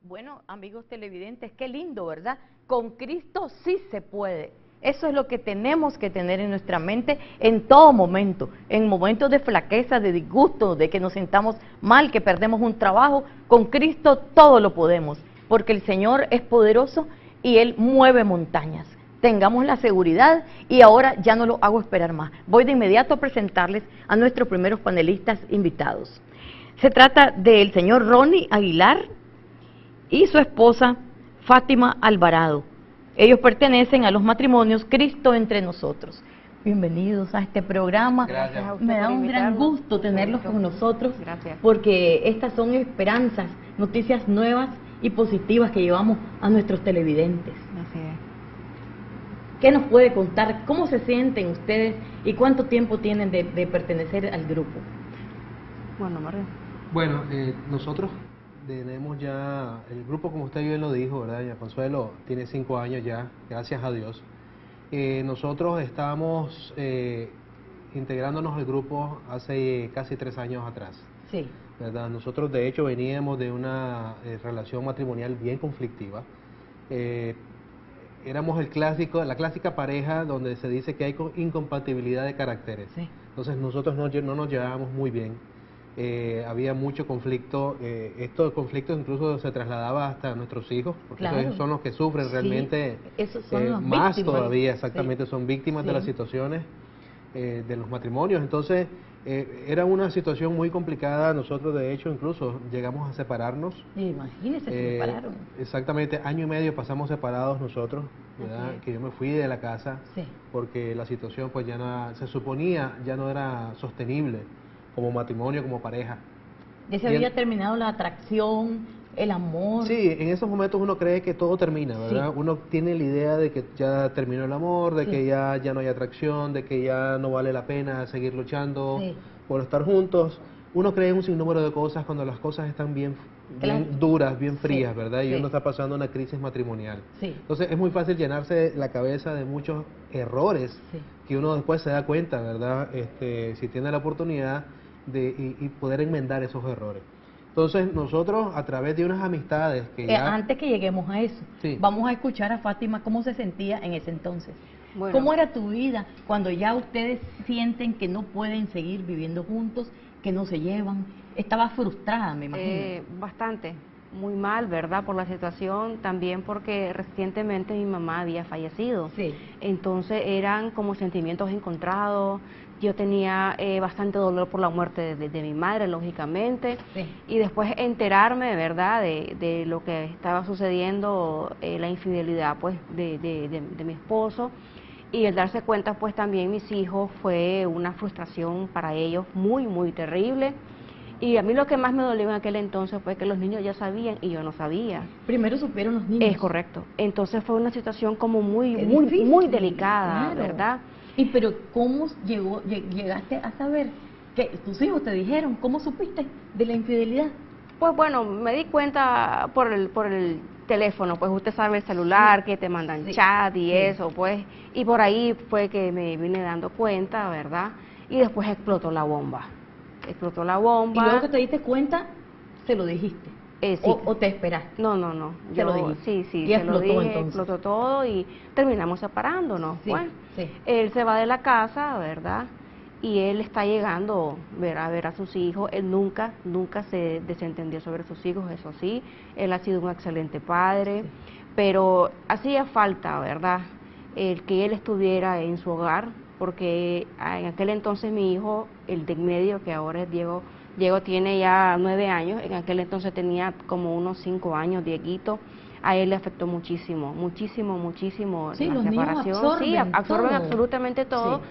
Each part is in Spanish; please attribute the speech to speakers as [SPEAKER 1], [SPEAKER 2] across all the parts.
[SPEAKER 1] Bueno, amigos televidentes, qué lindo, ¿verdad? Con Cristo sí se puede. Eso es lo que tenemos que tener en nuestra mente en todo momento, en momentos de flaqueza, de disgusto, de que nos sintamos mal, que perdemos un trabajo. Con Cristo todo lo podemos, porque el Señor es poderoso y Él mueve montañas. Tengamos la seguridad y ahora ya no lo hago esperar más. Voy de inmediato a presentarles a nuestros primeros panelistas invitados. Se trata del señor Ronnie Aguilar y su esposa Fátima Alvarado. Ellos pertenecen a los matrimonios Cristo entre nosotros. Bienvenidos a este programa.
[SPEAKER 2] Gracias a usted.
[SPEAKER 1] Me da un gran gusto tenerlos con nosotros.
[SPEAKER 2] Gracias.
[SPEAKER 1] Porque estas son esperanzas, noticias nuevas y positivas que llevamos a nuestros televidentes.
[SPEAKER 2] Así es.
[SPEAKER 1] ¿Qué nos puede contar? ¿Cómo se sienten ustedes y cuánto tiempo tienen de pertenecer al grupo?
[SPEAKER 2] Bueno, María.
[SPEAKER 3] Bueno, nosotros tenemos ya, el grupo como usted bien lo dijo, ¿verdad? Ya Consuelo tiene 5 años ya, gracias a Dios. Nosotros estamos integrándonos al grupo hace casi 3 años atrás.
[SPEAKER 1] Sí.
[SPEAKER 3] ¿Verdad? Nosotros de hecho veníamos de una relación matrimonial bien conflictiva. Éramos la clásica pareja donde se dice que hay incompatibilidad de caracteres.
[SPEAKER 1] Sí.
[SPEAKER 3] Entonces nosotros no nos llevábamos muy bien. Había mucho conflicto, estos conflictos incluso se trasladaba hasta nuestros hijos, porque
[SPEAKER 1] Claro.
[SPEAKER 3] ellos son los que sufren realmente,
[SPEAKER 1] esos son las
[SPEAKER 3] más
[SPEAKER 1] víctimas.
[SPEAKER 3] todavía, exactamente,
[SPEAKER 1] Sí.
[SPEAKER 3] son víctimas de
[SPEAKER 1] Sí.
[SPEAKER 3] las situaciones de los matrimonios. Entonces era una situación muy complicada. Nosotros de hecho incluso llegamos a separarnos.
[SPEAKER 1] Imagínense, se separaron.
[SPEAKER 3] Exactamente, 1 año y medio pasamos separados nosotros, ¿verdad?
[SPEAKER 1] Así es.
[SPEAKER 3] Que yo me fui de la casa
[SPEAKER 1] Sí.
[SPEAKER 3] porque la situación pues ya no, se suponía ya no era sostenible como matrimonio, como pareja.
[SPEAKER 1] Ya se había terminado la atracción, el amor.
[SPEAKER 3] Sí, en esos momentos uno cree que todo termina, ¿verdad?
[SPEAKER 1] Sí.
[SPEAKER 3] Uno tiene la idea de que ya terminó el amor, de
[SPEAKER 1] Sí.
[SPEAKER 3] que ya no hay atracción, de que ya no vale la pena seguir luchando
[SPEAKER 1] Sí.
[SPEAKER 3] por estar juntos. Uno cree en un sinnúmero de cosas cuando las cosas están bien
[SPEAKER 1] Claro.
[SPEAKER 3] duras, bien frías,
[SPEAKER 1] Sí,
[SPEAKER 3] ¿verdad? Y
[SPEAKER 1] sí.
[SPEAKER 3] uno está pasando una crisis matrimonial.
[SPEAKER 1] Sí.
[SPEAKER 3] Entonces es muy fácil llenarse la cabeza de muchos errores
[SPEAKER 1] Sí.
[SPEAKER 3] que uno después se da cuenta, ¿verdad? Si tiene la oportunidad y poder enmendar esos errores. Entonces nosotros a través de unas amistades que ya...
[SPEAKER 1] Antes que lleguemos a eso,
[SPEAKER 3] Sí.
[SPEAKER 1] vamos a escuchar a Fátima cómo se sentía en ese entonces.
[SPEAKER 2] Bueno.
[SPEAKER 1] ¿Cómo era tu vida cuando ya ustedes sienten que no pueden seguir viviendo juntos, que no se llevan? Estaba frustrada, me imagino.
[SPEAKER 2] Bastante, muy mal, ¿verdad? Por la situación, también porque recientemente mi mamá había fallecido.
[SPEAKER 1] Sí.
[SPEAKER 2] Entonces eran como sentimientos encontrados. Yo tenía bastante dolor por la muerte de mi madre, lógicamente.
[SPEAKER 1] Sí.
[SPEAKER 2] Y después enterarme, ¿verdad?, de lo que estaba sucediendo, la infidelidad, pues, de mi esposo. Y el darse cuenta, pues, también mis hijos, fue una frustración para ellos muy, muy terrible. Y a mí lo que más me dolió en aquel entonces fue que los niños ya sabían y yo no sabía.
[SPEAKER 1] Primero supieron los niños.
[SPEAKER 2] Es correcto. Entonces fue una situación como muy,
[SPEAKER 1] Qué
[SPEAKER 2] muy,
[SPEAKER 1] difícil,
[SPEAKER 2] muy delicada,
[SPEAKER 1] claro.
[SPEAKER 2] ¿verdad?
[SPEAKER 1] Y pero ¿cómo llegaste a saber que tus hijos te dijeron? ¿Cómo supiste de la infidelidad?
[SPEAKER 2] Pues bueno, me di cuenta por el teléfono, pues usted sabe el celular,
[SPEAKER 1] Sí.
[SPEAKER 2] que te mandan
[SPEAKER 1] Sí.
[SPEAKER 2] chat y
[SPEAKER 1] Sí.
[SPEAKER 2] eso, pues, y por ahí fue que me vine dando cuenta, ¿verdad? Y después explotó la bomba. Explotó la bomba.
[SPEAKER 1] Y luego que te diste cuenta, se lo dijiste.
[SPEAKER 2] Sí.
[SPEAKER 1] O te esperaste.
[SPEAKER 2] No.
[SPEAKER 1] Se lo dijiste.
[SPEAKER 2] Sí,
[SPEAKER 1] Y
[SPEAKER 2] se
[SPEAKER 1] explotó,
[SPEAKER 2] lo dije,
[SPEAKER 1] entonces.
[SPEAKER 2] explotó todo y terminamos separándonos.
[SPEAKER 1] Sí,
[SPEAKER 2] Pues.
[SPEAKER 1] sí.
[SPEAKER 2] Él se va de la casa, ¿verdad? Y él está llegando a ver a sus hijos. Él nunca se desentendió sobre sus hijos, eso sí. Él ha sido un excelente padre,
[SPEAKER 1] Sí.
[SPEAKER 2] pero hacía falta, ¿verdad?, el que él estuviera en su hogar, porque en aquel entonces mi hijo, el de en medio, que ahora es Diego tiene ya 9 años, en aquel entonces tenía como unos 5 años, Dieguito. A él le afectó muchísimo
[SPEAKER 1] Sí,
[SPEAKER 2] la
[SPEAKER 1] los niños
[SPEAKER 2] separación.
[SPEAKER 1] absorben
[SPEAKER 2] Sí, absorben
[SPEAKER 1] todo.
[SPEAKER 2] absolutamente todo.
[SPEAKER 1] Sí.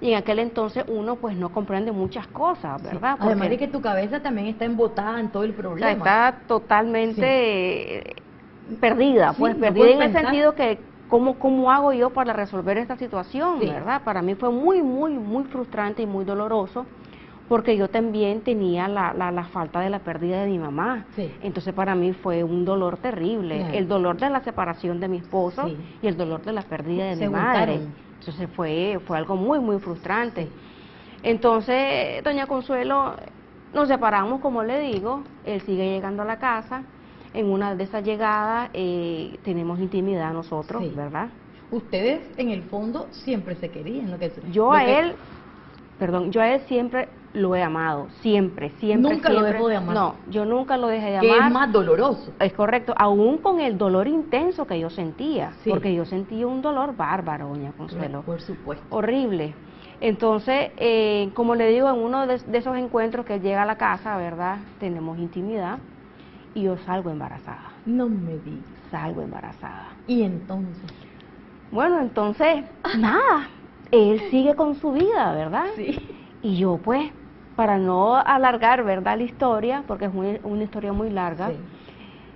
[SPEAKER 2] Y en aquel entonces uno pues no comprende muchas cosas,
[SPEAKER 1] Sí.
[SPEAKER 2] ¿verdad?
[SPEAKER 1] Además de que tu cabeza también está embotada en todo el
[SPEAKER 2] o sea,
[SPEAKER 1] problema.
[SPEAKER 2] está totalmente perdida,
[SPEAKER 1] Sí,
[SPEAKER 2] pues
[SPEAKER 1] no
[SPEAKER 2] perdida
[SPEAKER 1] puedes
[SPEAKER 2] en el
[SPEAKER 1] pensar.
[SPEAKER 2] sentido que ¿cómo hago yo para resolver esta situación,
[SPEAKER 1] Sí.
[SPEAKER 2] verdad? Para mí fue muy frustrante y muy doloroso, porque yo también tenía la falta de la pérdida de mi mamá.
[SPEAKER 1] Sí.
[SPEAKER 2] Entonces para mí fue un dolor terrible,
[SPEAKER 1] Claro.
[SPEAKER 2] el dolor de la separación de mi esposo
[SPEAKER 1] Sí.
[SPEAKER 2] y el dolor de la pérdida de
[SPEAKER 1] Se
[SPEAKER 2] mi madre.
[SPEAKER 1] juntaron.
[SPEAKER 2] Entonces fue algo muy frustrante.
[SPEAKER 1] Sí.
[SPEAKER 2] Entonces, doña Consuelo, nos separamos, como le digo, él sigue llegando a la casa. en una de esas llegadas tenemos intimidad nosotros,
[SPEAKER 1] Sí.
[SPEAKER 2] ¿verdad?
[SPEAKER 1] Ustedes, en el fondo, siempre se querían.
[SPEAKER 2] Yo a él siempre lo he amado, siempre.
[SPEAKER 1] Nunca lo
[SPEAKER 2] siempre.
[SPEAKER 1] dejó de amar.
[SPEAKER 2] No, yo nunca lo dejé de
[SPEAKER 1] que
[SPEAKER 2] amar.
[SPEAKER 1] es más doloroso.
[SPEAKER 2] Es correcto, aún con el dolor intenso que yo sentía,
[SPEAKER 1] Sí.
[SPEAKER 2] porque yo sentía un dolor bárbaro, doña Consuelo,
[SPEAKER 1] Por supuesto.
[SPEAKER 2] horrible. Entonces, como le digo, en uno de esos encuentros que él llega a la casa, ¿verdad? Tenemos intimidad y yo salgo embarazada,
[SPEAKER 1] No me digas.
[SPEAKER 2] salgo embarazada.
[SPEAKER 1] Y entonces.
[SPEAKER 2] Bueno, entonces, nada, él sigue con su vida, ¿verdad?
[SPEAKER 1] Sí.
[SPEAKER 2] Y yo pues, para no alargar, ¿verdad?, la historia, porque es una historia muy larga,
[SPEAKER 1] Sí.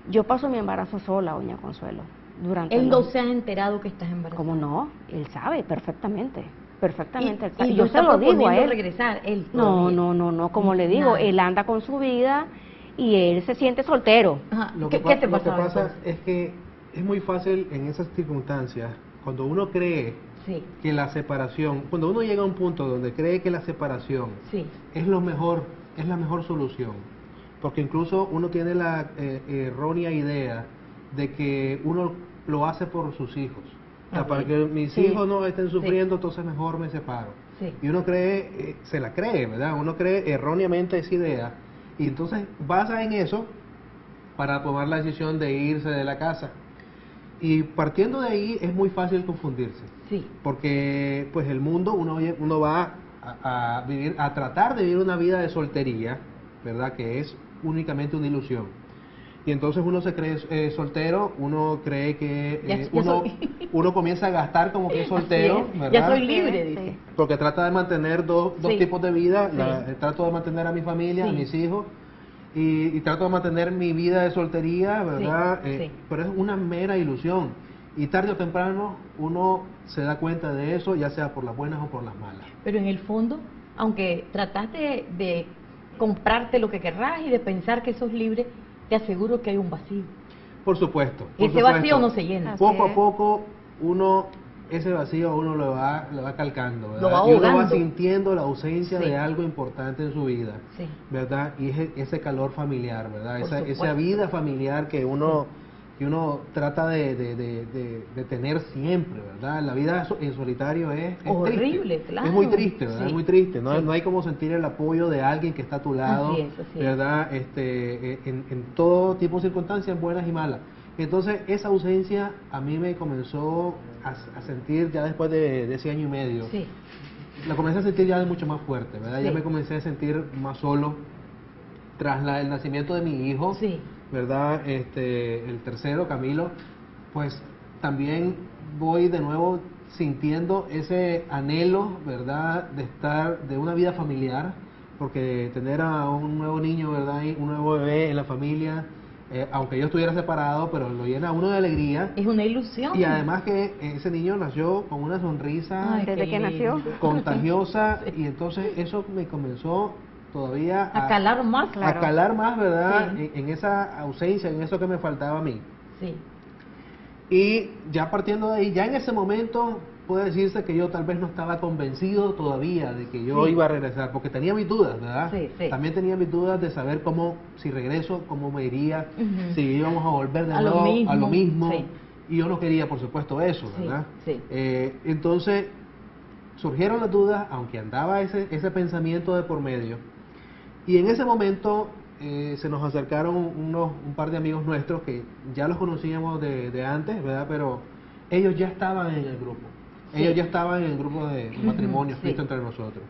[SPEAKER 2] yo paso mi embarazo sola, doña Consuelo, durante
[SPEAKER 1] Él no
[SPEAKER 2] los-
[SPEAKER 1] se ha enterado que estás embarazada.
[SPEAKER 2] ¿Cómo no? Él sabe perfectamente, él sabe.
[SPEAKER 1] Y
[SPEAKER 2] Yo
[SPEAKER 1] no
[SPEAKER 2] se
[SPEAKER 1] está
[SPEAKER 2] lo digo a
[SPEAKER 1] proponiendo
[SPEAKER 2] él.
[SPEAKER 1] regresar, él
[SPEAKER 2] No,
[SPEAKER 1] todavía.
[SPEAKER 2] como le digo,
[SPEAKER 1] Nada.
[SPEAKER 2] él anda con su vida y él se siente soltero.
[SPEAKER 1] Ajá.
[SPEAKER 3] Lo
[SPEAKER 1] ¿Qué
[SPEAKER 3] que,
[SPEAKER 1] te
[SPEAKER 3] lo que
[SPEAKER 1] pasaba
[SPEAKER 3] pasa
[SPEAKER 1] entonces?
[SPEAKER 3] es que es muy fácil en esas circunstancias, cuando uno cree
[SPEAKER 1] Sí,
[SPEAKER 3] que la separación, cuando uno llega a un punto donde cree que la separación
[SPEAKER 1] sí,
[SPEAKER 3] es lo mejor, es la mejor solución, porque incluso uno tiene la errónea idea de que uno lo hace por sus hijos. O sea,
[SPEAKER 1] Ah,
[SPEAKER 3] para
[SPEAKER 1] bien.
[SPEAKER 3] que mis
[SPEAKER 2] Sí.
[SPEAKER 3] hijos no estén sufriendo, entonces mejor me separo.
[SPEAKER 1] sí.
[SPEAKER 3] Y uno cree, se la cree, ¿verdad? Uno cree erróneamente esa idea y entonces basa en eso para tomar la decisión de irse de la casa. Y partiendo de ahí es muy fácil confundirse,
[SPEAKER 1] Sí,
[SPEAKER 3] porque pues el mundo uno va a vivir, a tratar de vivir una vida de soltería, ¿verdad? Que es únicamente una ilusión. Y entonces uno se cree soltero, uno cree que
[SPEAKER 1] Ya
[SPEAKER 3] uno comienza a gastar como que es soltero,
[SPEAKER 1] así es.
[SPEAKER 3] ¿verdad?
[SPEAKER 1] Ya soy libre,
[SPEAKER 2] Sí.
[SPEAKER 1] dice.
[SPEAKER 3] Porque trata de mantener dos
[SPEAKER 1] Sí.
[SPEAKER 3] tipos de vida,
[SPEAKER 1] Sí.
[SPEAKER 3] trato de mantener a mi familia, a
[SPEAKER 1] Sí.
[SPEAKER 3] mis hijos, y trato de mantener mi vida de soltería, ¿verdad?
[SPEAKER 1] Sí, sí.
[SPEAKER 3] Pero es una mera ilusión, y tarde o temprano uno se da cuenta de eso, ya sea por las buenas o por las malas.
[SPEAKER 1] Pero en el fondo, aunque trataste de comprarte lo que querrás y de pensar que sos libre, te aseguro que hay un vacío.
[SPEAKER 3] Por supuesto. por
[SPEAKER 1] Ese
[SPEAKER 3] supuesto.
[SPEAKER 1] vacío no se llena.
[SPEAKER 2] Así
[SPEAKER 3] Poco
[SPEAKER 2] es.
[SPEAKER 3] a poco ese vacío uno lo va calcando, ¿verdad?
[SPEAKER 1] Lo va
[SPEAKER 3] y uno va
[SPEAKER 1] ahogando.
[SPEAKER 3] sintiendo la ausencia
[SPEAKER 1] Sí.
[SPEAKER 3] de algo importante en su vida,
[SPEAKER 1] Sí.
[SPEAKER 3] ¿verdad? Y ese calor familiar, ¿verdad?
[SPEAKER 1] Por
[SPEAKER 3] Esa
[SPEAKER 1] supuesto.
[SPEAKER 3] vida familiar que uno trata de tener siempre, ¿verdad? La vida en solitario es
[SPEAKER 1] Horrible,
[SPEAKER 3] triste.
[SPEAKER 1] claro.
[SPEAKER 3] Es muy triste, ¿verdad?
[SPEAKER 1] Sí.
[SPEAKER 3] Es muy triste. No,
[SPEAKER 1] Sí.
[SPEAKER 3] no hay como sentir el apoyo de alguien que está a tu lado,
[SPEAKER 1] Así es.
[SPEAKER 3] ¿verdad? En todo tipo de circunstancias, buenas y malas. Entonces, esa ausencia a mí me comenzó a sentir ya después de ese año y medio.
[SPEAKER 1] Sí,
[SPEAKER 3] La comencé a sentir ya de mucho más fuerte, ¿verdad? Ya
[SPEAKER 1] Sí.
[SPEAKER 3] me comencé a sentir más solo tras el nacimiento de mi hijo,
[SPEAKER 1] sí,
[SPEAKER 3] ¿verdad? El tercero, Camilo, pues también voy de nuevo sintiendo ese anhelo, ¿verdad? De una vida familiar, porque tener a un nuevo niño, ¿verdad? Y un nuevo bebé en la familia, aunque yo estuviera separado, pero lo llena a uno de alegría.
[SPEAKER 1] es una ilusión.
[SPEAKER 3] Y además que ese niño nació con una sonrisa
[SPEAKER 1] Ay,
[SPEAKER 2] Desde
[SPEAKER 1] qué
[SPEAKER 2] que nació.
[SPEAKER 1] lindo.
[SPEAKER 3] contagiosa, y entonces eso me comenzó todavía
[SPEAKER 1] A calar más.
[SPEAKER 2] Claro.
[SPEAKER 3] a calar más, ¿verdad?
[SPEAKER 1] Sí.
[SPEAKER 3] En esa ausencia, en eso que me faltaba a mí.
[SPEAKER 1] Sí,
[SPEAKER 3] Y ya partiendo de ahí, ya en ese momento puede decirse que yo tal vez no estaba convencido todavía de que yo
[SPEAKER 1] Sí.
[SPEAKER 3] iba a regresar, porque tenía mis dudas, ¿verdad?
[SPEAKER 1] Sí, sí.
[SPEAKER 3] También tenía mis dudas de saber si regreso, cómo me iría,
[SPEAKER 1] Ujú.
[SPEAKER 3] si íbamos a volver de
[SPEAKER 1] A lo
[SPEAKER 3] nuevo a lo
[SPEAKER 1] mismo,
[SPEAKER 3] mismo.
[SPEAKER 1] sí.
[SPEAKER 3] Y yo no quería, por supuesto, eso,
[SPEAKER 1] Sí,
[SPEAKER 3] ¿verdad?
[SPEAKER 1] sí.
[SPEAKER 3] Entonces, surgieron las dudas, aunque andaba ese pensamiento de por medio. Y en ese momento se nos acercaron un par de amigos nuestros que ya los conocíamos de antes, ¿verdad? Pero ellos ya estaban en el grupo.
[SPEAKER 1] Sí.
[SPEAKER 3] Ellos ya estaban en el grupo de matrimonios,
[SPEAKER 1] sí.
[SPEAKER 3] Cristo entre nosotros.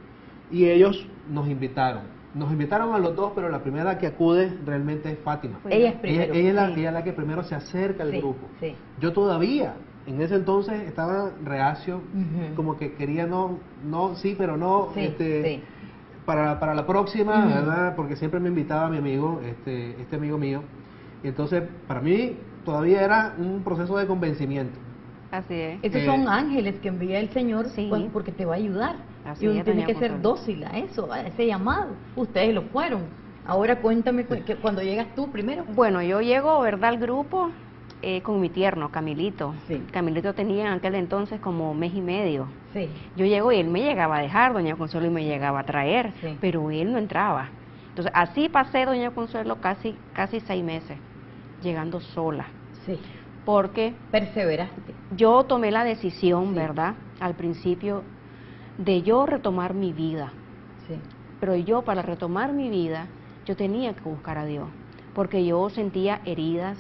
[SPEAKER 3] Y ellos nos invitaron. Nos invitaron a los dos, pero la primera que acude realmente es Fátima.
[SPEAKER 2] Fue
[SPEAKER 1] Ella es primero.
[SPEAKER 3] Ella es
[SPEAKER 2] sí.
[SPEAKER 3] ella es la que primero se acerca al
[SPEAKER 1] Sí,
[SPEAKER 3] grupo.
[SPEAKER 1] sí.
[SPEAKER 3] Yo todavía, en ese entonces, estaba reacio,
[SPEAKER 1] Ujú.
[SPEAKER 3] como que quería no, sí, pero no,
[SPEAKER 1] Sí, sí.
[SPEAKER 3] para la próxima,
[SPEAKER 1] Ujú.
[SPEAKER 3] ¿verdad? Porque siempre me invitaba mi amigo, este amigo mío. Y entonces, para mí, todavía era un proceso de convencimiento.
[SPEAKER 2] Así es.
[SPEAKER 1] Esos
[SPEAKER 3] Eh,
[SPEAKER 1] son ángeles que envía el Señor
[SPEAKER 2] Sí.
[SPEAKER 1] porque te va a ayudar.
[SPEAKER 2] Así
[SPEAKER 1] y uno
[SPEAKER 2] es,
[SPEAKER 1] tiene
[SPEAKER 2] doña
[SPEAKER 1] que ser
[SPEAKER 2] Consuelo.
[SPEAKER 1] dócil a eso, a ese llamado. Ustedes lo fueron. Ahora cuéntame que cuando llegas tú primero.
[SPEAKER 2] Bueno, yo llego, ¿verdad?, al grupo con mi tierno, Camilito.
[SPEAKER 1] Sí.
[SPEAKER 2] Camilito tenía en aquel entonces como mes y medio.
[SPEAKER 1] Sí.
[SPEAKER 2] Yo llego y él me llegaba a dejar, doña Consuelo, y me llegaba a traer,
[SPEAKER 1] Sí.
[SPEAKER 2] pero él no entraba. Entonces, así pasé, doña Consuelo, casi 6 meses. llegando sola,
[SPEAKER 1] Sí.
[SPEAKER 2] porque
[SPEAKER 1] Perseveraste.
[SPEAKER 2] yo tomé la decisión,
[SPEAKER 1] Sí.
[SPEAKER 2] ¿verdad?, al principio de yo retomar mi vida,
[SPEAKER 1] Sí.
[SPEAKER 2] pero yo para retomar mi vida, yo tenía que buscar a Dios, porque yo sentía heridas,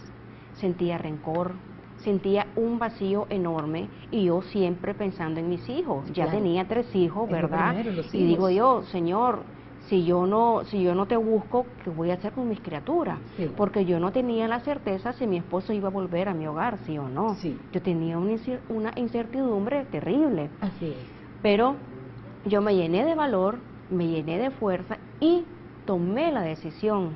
[SPEAKER 2] sentía rencor, sentía un vacío enorme y yo siempre pensando en mis hijos. Ya
[SPEAKER 1] Claro.
[SPEAKER 2] tenía 3 hijos,
[SPEAKER 1] Es lo
[SPEAKER 2] ¿verdad?
[SPEAKER 1] primero, los
[SPEAKER 2] Y digo
[SPEAKER 1] hijos.
[SPEAKER 2] yo, Señor, si yo no te busco, ¿qué voy a hacer con mis criaturas?
[SPEAKER 1] Sí.
[SPEAKER 2] Porque yo no tenía la certeza si mi esposo iba a volver a mi hogar, sí o no.
[SPEAKER 1] Sí.
[SPEAKER 2] Yo tenía una incertidumbre terrible,
[SPEAKER 1] Así es.
[SPEAKER 2] pero yo me llené de valor, me llené de fuerza y tomé la decisión,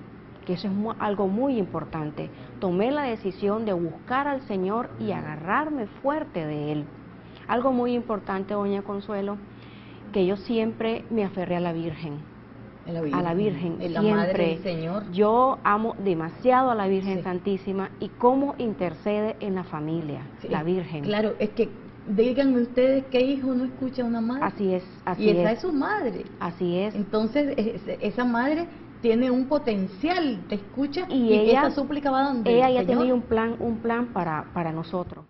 [SPEAKER 2] que eso es algo muy importante, tomé la decisión de buscar al Señor y agarrarme fuerte de Él. Algo muy importante, doña Consuelo, que yo siempre me aferré a la Virgen. A la Virgen,
[SPEAKER 1] Es la
[SPEAKER 2] siempre.
[SPEAKER 1] madre del Señor.
[SPEAKER 2] Yo amo demasiado a la Virgen
[SPEAKER 1] Sí.
[SPEAKER 2] Santísima y cómo intercede en la familia,
[SPEAKER 1] Sí,
[SPEAKER 2] la Virgen.
[SPEAKER 1] Claro, es que díganme ustedes qué hijo no escucha a una madre.
[SPEAKER 2] Así es, así
[SPEAKER 1] y esa
[SPEAKER 2] es.
[SPEAKER 1] es su madre.
[SPEAKER 2] Así es.
[SPEAKER 1] Entonces, esa madre tiene un potencial de escucha
[SPEAKER 2] Y ella,
[SPEAKER 1] esa súplica va donde
[SPEAKER 2] ella
[SPEAKER 1] el
[SPEAKER 2] ya
[SPEAKER 1] Señor.
[SPEAKER 2] tenía un plan para nosotros.